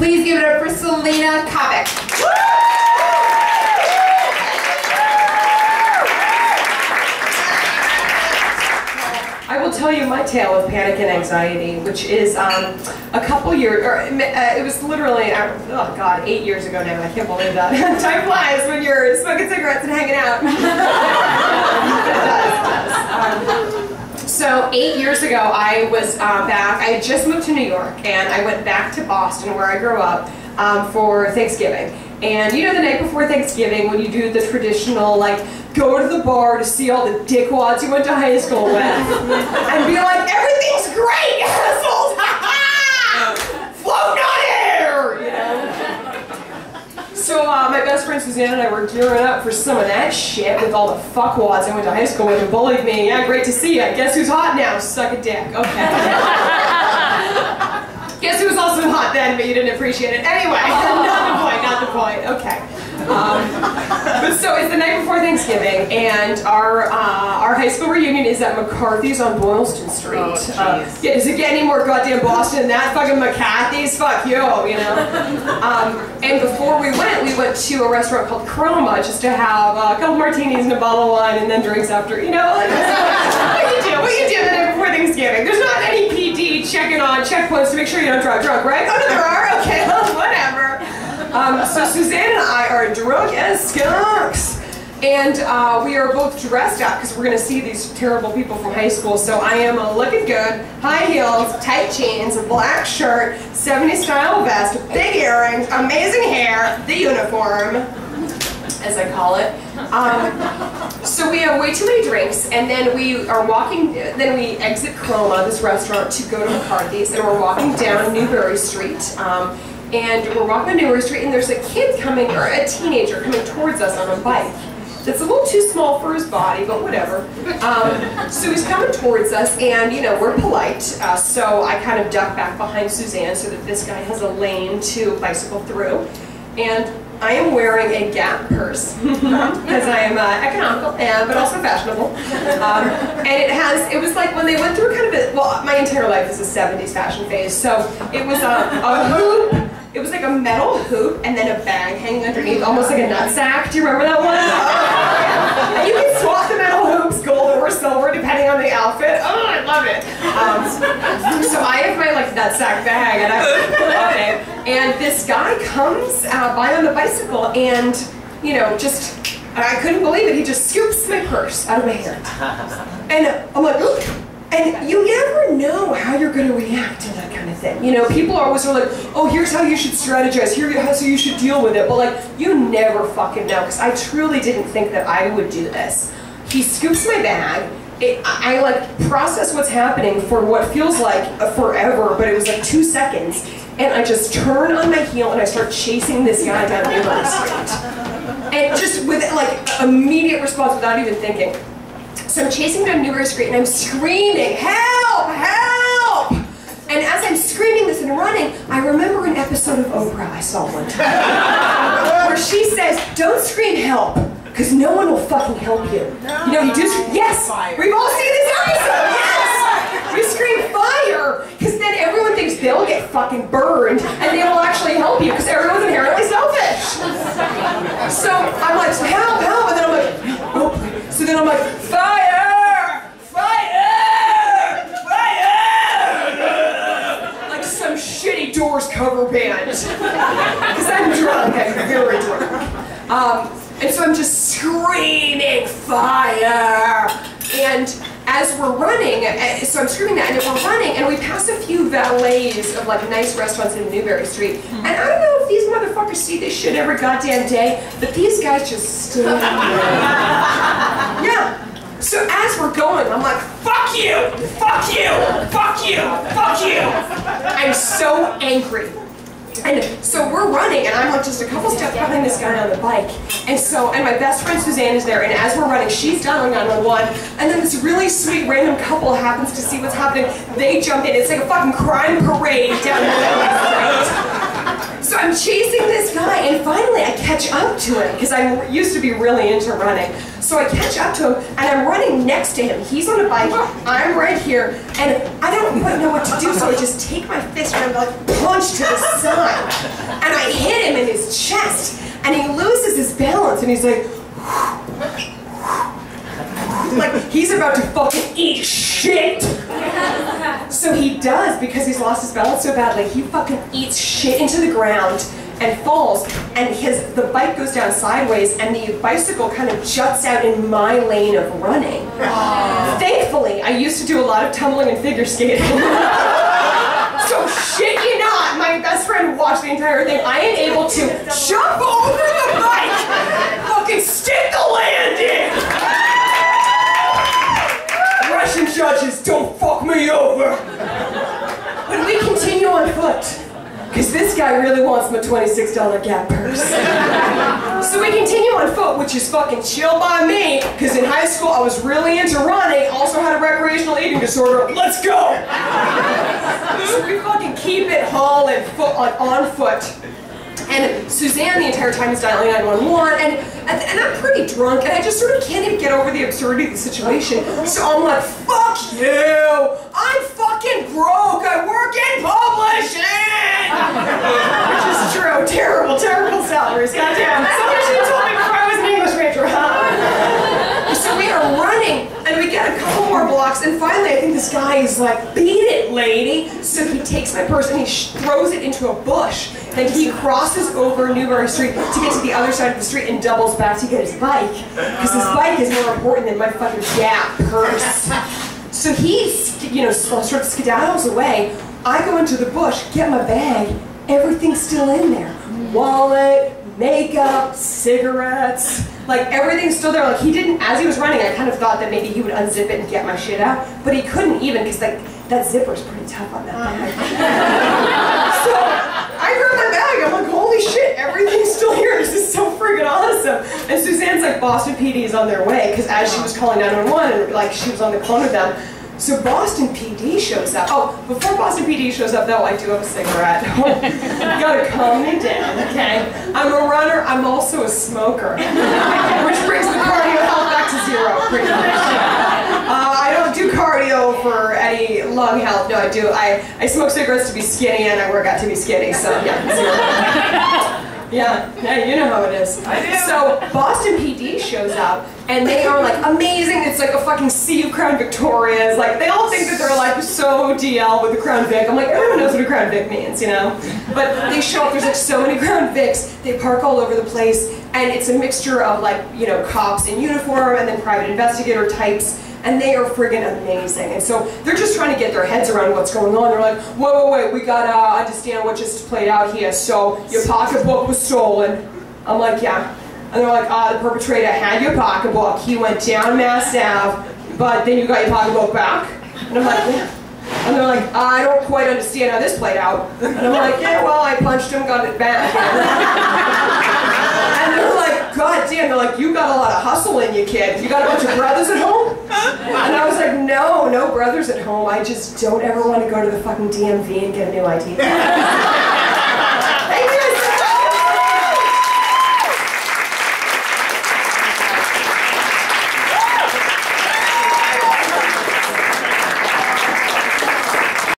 Please give it up for Selena Coppock. I will tell you my tale of panic and anxiety, which is a couple years, or it was literally, oh God, 8 years ago now. I can't believe that. Time flies when you're smoking cigarettes and hanging out. So 8 years ago, I was back. I had just moved to New York, and I went back to Boston, where I grew up, for Thanksgiving. And you know, the night before Thanksgiving, when you do the traditional, like, go to the bar to see all the dickwads you went to high school with, and be like, everything's great, assholes, ha ha! Floating on air, you know? So my best friend Suzanne and I were gearing up for some of that shit with all the fuckwads I went to high school with and bullied me. Yeah, great to see you. Guess who's hot now? Suck a dick. Okay. Guess who was also hot then, but you didn't appreciate it. Anyway, not the point, okay. But so it's the night before Thanksgiving, and our high school reunion is at McCarthy's on Boylston Street. Oh, Yeah, does it get any more goddamn Boston than that? Fucking McCarthy's? Fuck you, you know? And before we went to a restaurant called Chroma just to have a couple martinis and a bottle of wine and then drinks after, you know? What you do the night before Thanksgiving? There's not any PD checking on checkpoints to make sure you don't drive drunk, right? Oh, no, there are? Okay, well, whatever. So Suzanne and I are drunk as skunks, and we are both dressed up because we're going to see these terrible people from high school. So I am looking good, high heels, tight jeans, a black shirt, 70s style vest, big earrings, amazing hair, the uniform, as I call it. So we have way too many drinks, and then we are walking, then we exit Chroma, this restaurant, to go to McCarthy's, and we're walking down Newbury Street. And we're walking on Newbury Street, and there's a kid coming, or a teenager coming towards us on a bike. That's a little too small for his body, but whatever. So he's coming towards us, and you know, we're polite, so I kind of duck back behind Suzanne so that this guy has a lane to bicycle through. And I am wearing a Gap purse, because I am economical, but also fashionable. And it was like when they went through kind of a, well, my entire life is a 70s fashion phase, so it was a hoop. It was like a metal hoop and then a bag hanging underneath, almost like a nutsack. Do you remember that one? And you can swap the metal hoops, gold or silver, depending on the outfit. Oh, I love it. So I have my like nutsack bag, and I love it. And this guy comes by on the bicycle, and you know, just I couldn't believe it. He just scoops my purse out of my hand, and I'm like, ooh. And you never know how you're going to react to that kind of thing. You know, people are always sort of like, oh, here's how you should strategize, here's how you should deal with it. But like, you never fucking know, because I truly didn't think that I would do this. He scoops my bag. I like process what's happening for what feels like forever, but it was like 2 seconds. And I just turn on my heel and I start chasing this guy down Newbury Street. And just with like immediate response without even thinking. So I'm chasing down Newbury Street and I'm screaming, help, help! And as I'm screaming this and running, I remember an episode of Oprah I saw one time, where she says, don't scream help, because no one will fucking help you. You know, you do, yes, we've all seen this episode, yes! You scream fire, because then everyone thinks they'll get fucking burned, and they will actually help you, because everyone's inherently selfish. So I'm like, help, help, and then I'm like, oh. So then I'm like, fire! Fire! Fire! Like some shitty Doors cover band. Because I'm drunk, I'm very drunk. And so I'm just screaming, fire! And as we're running, so I'm screaming that, and we're running, and we pass a few valets of like nice restaurants in Newbury Street. And I don't know if these motherfuckers see this shit every goddamn day, but these guys just stand there. Yeah. So as we're going, I'm like, fuck you! Fuck you! Fuck you! Fuck you! I'm so angry. And so we're running, and I'm like just a couple steps behind this guy on the bike. And my best friend Suzanne is there, and as we're running, she's dialing 911, and then this really sweet random couple happens to see what's happening. They jump in. It's like a fucking crime parade down the street. So I'm chasing this guy, and finally I catch up to him, because I used to be really into running. So I catch up to him, and I'm running next to him. He's on a bike, I'm right here, and I don't quite know what to do, so I just take my fist and I'm like, punch to the side. he's like he's about to fucking eat shit. So he does, because he's lost his balance so badly, he fucking eats shit into the ground and falls, and the bike goes down sideways, and the bicycle kind of juts out in my lane of running. Thankfully, I used to do a lot of tumbling and figure skating. So shit you not, my best friend watched the entire thing. I am able to jump over the bike, fucking stick the landing. Russian judges, don't fuck me over. But we continue on foot, because this guy really wants my $26 Gap purse. So we continue on foot, which is fucking chill by me, because in high school I was really into running, also had a recreational eating disorder. Let's go! So we fucking keep it hauling on foot. And Suzanne the entire time is dialing 911, and I'm pretty drunk, and I just sort of can't even get over the absurdity of the situation. So I'm like, fuck you! I'm fucking broke! I work in publishing! Which is true. Terrible, terrible salaries. Goddamn. Somebody should have told me before I was an English major, huh? So we are running, and we get a couple more blocks, and finally I think this guy is like, beat it, lady! So he takes my purse and he throws it into a bush. And he crosses over Newbury Street to get to the other side of the street and doubles back to get his bike. Because his bike is more important than my fucking Gap purse. So he, sort of skedaddles away. I go into the bush, get my bag, everything's still in there. Wallet, makeup, cigarettes, like everything's still there. Like he didn't, as he was running, I kind of thought that maybe he would unzip it and get my shit out, but he couldn't even, because like that zipper's pretty tough on that bag. So I grab my bag, I'm like, holy shit, everything's still here, this is so friggin' awesome. And Suzanne's like, Boston PD is on their way, because as she was calling 911, and like she was on the phone with them, so Boston PD shows up. Oh, before Boston PD shows up though, I do have a cigarette. You gotta calm me down, okay? I'm a runner, I'm also a smoker. Which brings the cardio health back to zero, pretty much. I don't do cardio for any lung health, no I do. I smoke cigarettes to be skinny and I work out to be skinny, so yeah, zero. Yeah, you know how it is. I do. So Boston PD shows up, and they are like amazing. It's like a fucking sea of Crown Victorias. Like they all think that they're like so DL with the Crown Vic. I'm like, everyone knows what a Crown Vic means, you know? But they show up, there's like so many Crown Vics, they park all over the place, and it's a mixture of like, cops in uniform and then private investigator types. And they are friggin' amazing. And so they're just trying to get their heads around what's going on. They're like, wait, we gotta understand what just played out here. So your pocketbook was stolen. I'm like, yeah. And they're like, the perpetrator had your pocketbook. He went down Mass Ave, but then you got your pocketbook back. And I'm like, yeah. And they're like, I don't quite understand how this played out. And I'm like, yeah, well, I punched him, got it back. And they're like, God damn, they're like, you got a lot of hustle in you, kid. You got a bunch of brothers at home? And I was like, no brothers at home. I just don't ever want to go to the fucking DMV and get a new ID.